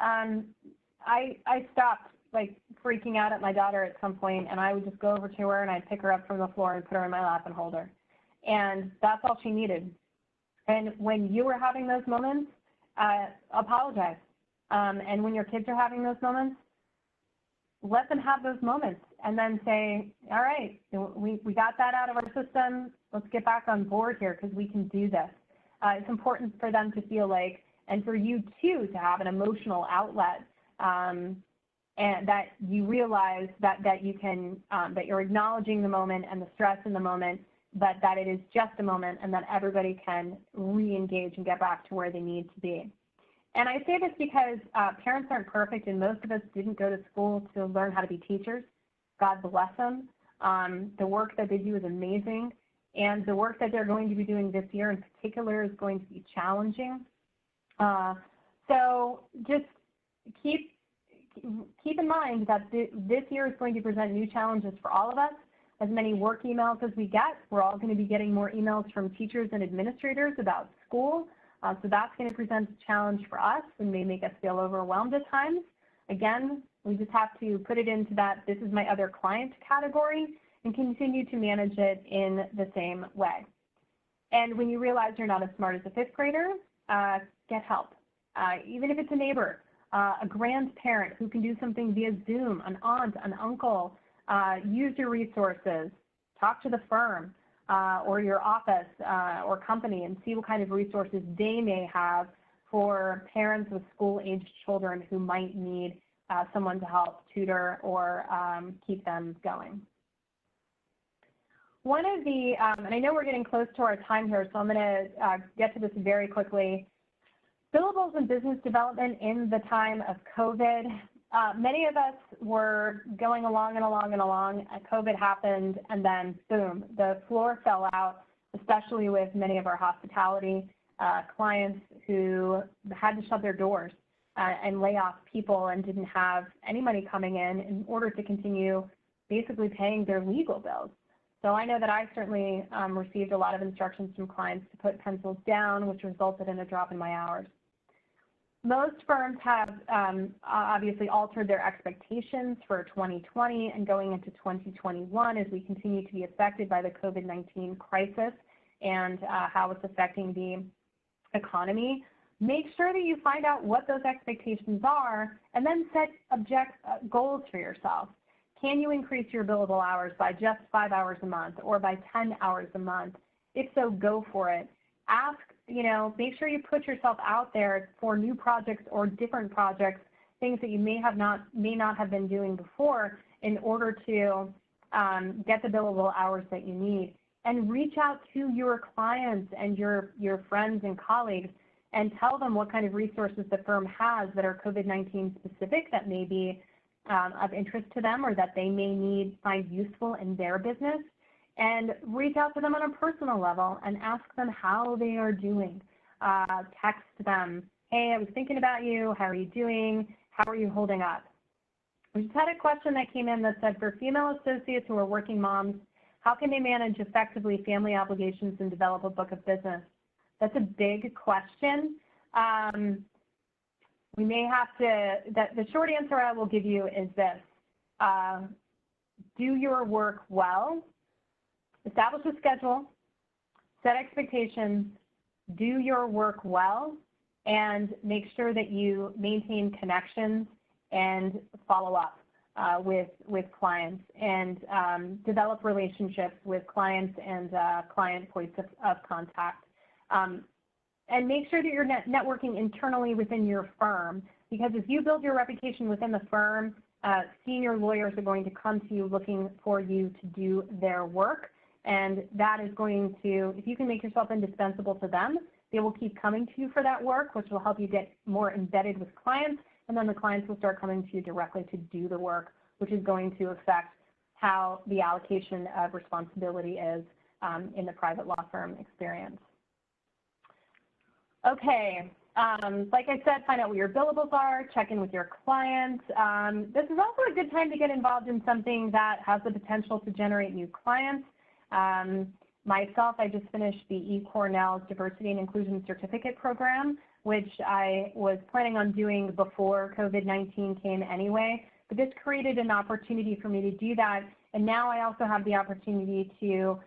I stopped freaking out at my daughter at some point, and I would just go over to her and I'd pick her up from the floor and put her in my lap and hold her. And that's all she needed. And when you were having those moments, apologize. And when your kids are having those moments, let them have those moments, and then say, all right, we got that out of our system. Let's get back on board here because we can do this. It's important for them to feel like, and for you too, to have an emotional outlet, and that you realize that you can, that you're acknowledging the moment and the stress in the moment, but that it is just a moment, and that everybody can re-engage and get back to where they need to be. And I say this because parents aren't perfect, and most of us didn't go to school to learn how to be teachers. God bless them. The work that they do is amazing, and the work that they're going to be doing this year in particular is going to be challenging. So just keep in mind that this year is going to present new challenges for all of us. As many work emails as we get, we're all going to be getting more emails from teachers and administrators about school. So that's going to present a challenge for us and may make us feel overwhelmed at times. Again, we just have to put it into that this is my other client category and continue to manage it in the same way. And when you realize you're not as smart as a fifth grader, get help. Even if it's a neighbor, a grandparent who can do something via Zoom, an aunt, an uncle, use your resources, talk to the firm, or your office or company, and see what kind of resources they may have for parents with school-aged children who might need someone to help tutor or keep them going. One of the, and I know we're getting close to our time here, so I'm going to get to this very quickly. Billables and business development in the time of COVID. Many of us were going along and along and along, and COVID happened, and then boom, the floor fell out, especially with many of our hospitality clients who had to shut their doors and lay off people and didn't have any money coming in order to continue basically paying their legal bills. So I know that I certainly received a lot of instructions from clients to put pencils down, which resulted in a drop in my hours. Most firms have obviously altered their expectations for 2020 and going into 2021 as we continue to be affected by the COVID-19 crisis and how it's affecting the economy. Make sure that you find out what those expectations are and then set goals for yourself. Can you increase your billable hours by just 5 hours a month or by 10 hours a month? If so, go for it. Ask, make sure you put yourself out there for new projects or different projects, things that you may not have been doing before in order to get the billable hours that you need. And reach out to your clients and your friends and colleagues and tell them what kind of resources the firm has that are COVID-19 specific that may be of interest to them or that they may find useful in their business. And reach out to them on a personal level and ask them how they are doing. Text them, hey, I was thinking about you, how are you doing, how are you holding up? We just had a question that came in that said, for female associates who are working moms, how can they manage effectively family obligations and develop a book of business? That's a big question. We may have to, the short answer I will give you is this. Do your work well, establish a schedule, set expectations, do your work well, and make sure that you maintain connections and follow up with clients and develop relationships with clients and client points of contact. And make sure that you're networking internally within your firm, because if you build your reputation within the firm, senior lawyers are going to come to you looking for you to do their work. And that is going to, if you can make yourself indispensable to them, they will keep coming to you for that work, which will help you get more embedded with clients. And then the clients will start coming to you directly to do the work, which is going to affect how the allocation of responsibility is in the private law firm experience. Okay, like I said, find out what your billables are, check in with your clients. This is also a good time to get involved in something that has the potential to generate new clients. Myself, I just finished the eCornell's Diversity and Inclusion Certificate Program, which I was planning on doing before COVID-19 came anyway, but this created an opportunity for me to do that, and now I also have the opportunity to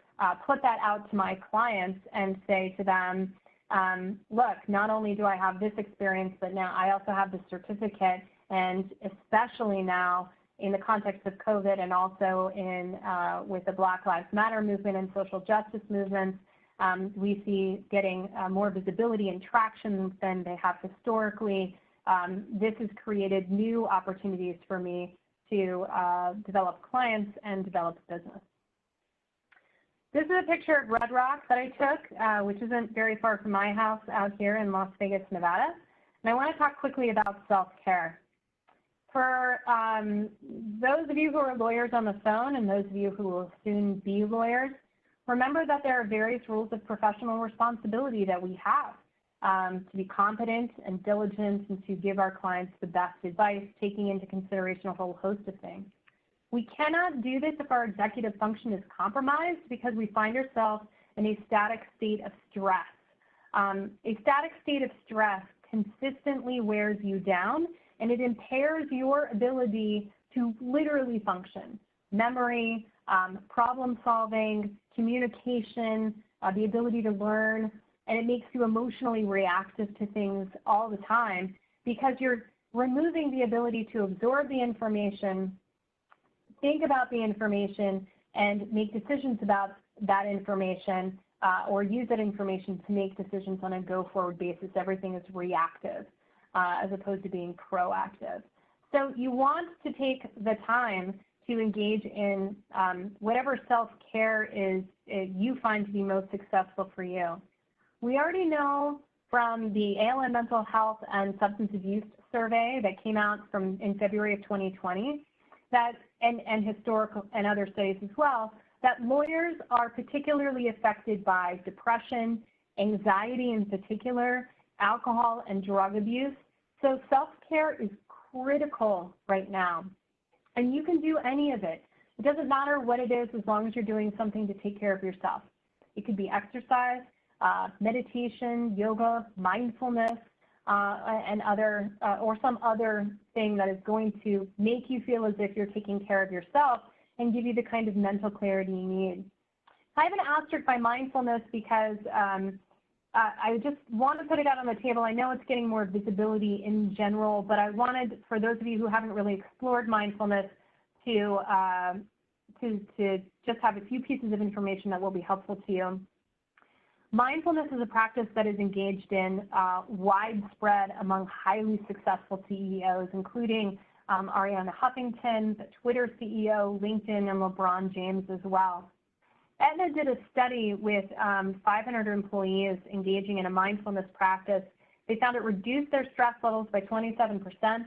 put that out to my clients and say to them, look, not only do I have this experience, but now I also have the certificate, and especially now in the context of COVID and also in with the Black Lives Matter movement and social justice movements, we see getting more visibility and traction than they have historically. This has created new opportunities for me to develop clients and develop business. This is a picture of Red Rock that I took, which isn't very far from my house out here in Las Vegas, Nevada. And I want to talk quickly about self-care. For those of you who are lawyers on the phone and those of you who will soon be lawyers, remember that there are various rules of professional responsibility that we have to be competent and diligent and to give our clients the best advice, taking into consideration a whole host of things. We cannot do this if our executive function is compromised because we find ourselves in a static state of stress. A static state of stress consistently wears you down, and it impairs your ability to literally function. Memory, problem solving, communication, the ability to learn, and it makes you emotionally reactive to things all the time because you're removing the ability to absorb the information, think about the information, and make decisions about that information or use that information to make decisions on a go-forward basis. Everything is reactive as opposed to being proactive. So you want to take the time to engage in whatever self-care is you find to be most successful for you. We already know from the ALM Mental Health and Substance Abuse Survey that came out in February of 2020, that, and historical and other studies as well, that lawyers are particularly affected by depression, anxiety in particular, alcohol and drug abuse. So self-care is critical right now. And you can do any of it. It doesn't matter what it is as long as you're doing something to take care of yourself. It could be exercise, meditation, yoga, mindfulness, and other, or some other thing that is going to make you feel as if you're taking care of yourself and give you the kind of mental clarity you need. I have an asterisk by mindfulness because I just want to put it out on the table. I know it's getting more visibility in general, but I wanted, for those of you who haven't really explored mindfulness, to just have a few pieces of information that will be helpful to you. Mindfulness is a practice that is engaged in widespread among highly successful CEOs, including Arianna Huffington, the Twitter CEO, LinkedIn, and LeBron James as well. Aetna did a study with 500 employees engaging in a mindfulness practice. They found it reduced their stress levels by 27%.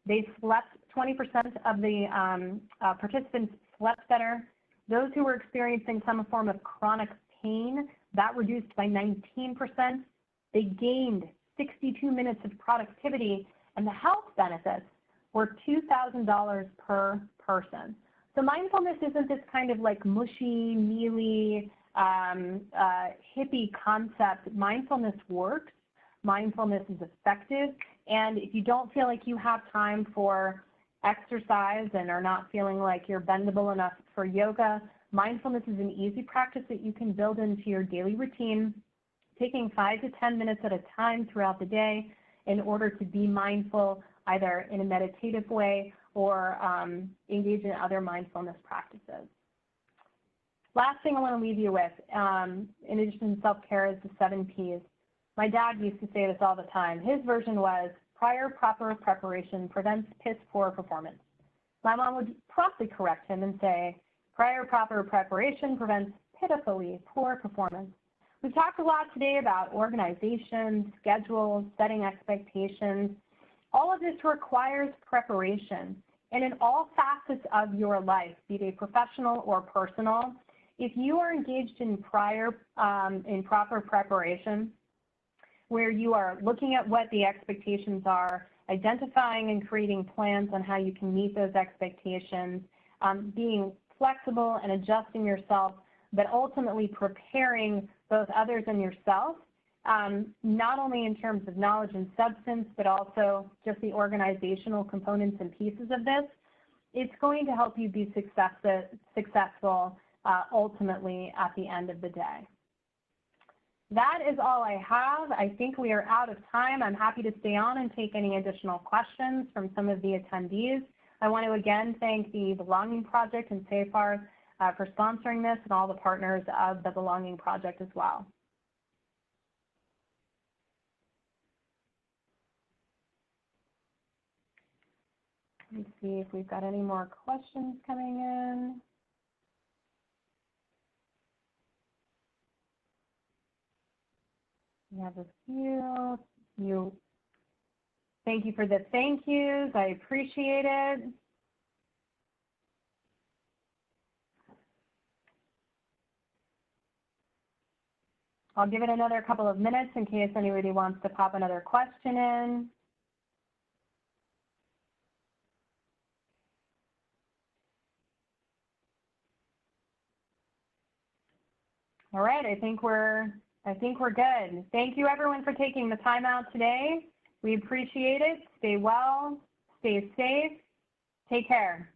They slept, 20% of the participants slept better. Those who were experiencing some form of chronic pain, that reduced by 19%. They gained 62 minutes of productivity, and the health benefits were $2,000 per person. So mindfulness isn't this kind of like mushy, mealy, hippie concept. Mindfulness works. Mindfulness is effective. And if you don't feel like you have time for exercise and are not feeling like you're bendable enough for yoga, mindfulness is an easy practice that you can build into your daily routine, taking 5 to 10 minutes at a time throughout the day in order to be mindful, either in a meditative way or engage in other mindfulness practices. Last thing I want to leave you with, in addition to self-care, is the 7 Ps. My dad used to say this all the time. His version was, prior proper preparation prevents piss poor performance. My mom would promptly correct him and say, prior proper preparation prevents pitifully poor performance. We've talked a lot today about organization, schedules, setting expectations. All of this requires preparation. And in all facets of your life, be they professional or personal, if you are engaged in proper preparation, where you are looking at what the expectations are, identifying and creating plans on how you can meet those expectations, being flexible and adjusting yourself, but ultimately preparing both others and yourself, not only in terms of knowledge and substance, but also just the organizational components and pieces of this, it's going to help you be successful ultimately at the end of the day. That is all I have. I think we are out of time. I'm happy to stay on and take any additional questions from some of the attendees. I want to again thank the Belonging Project and SafeArth for sponsoring this and all the partners of the Belonging Project as well. Let's see if we've got any more questions coming in. We have a few. Thank you for the thank yous. I appreciate it. I'll give it another couple of minutes in case anybody wants to pop another question in. All right, I think we're good. Thank you everyone for taking the time out today. We appreciate it. Stay well, stay safe, take care.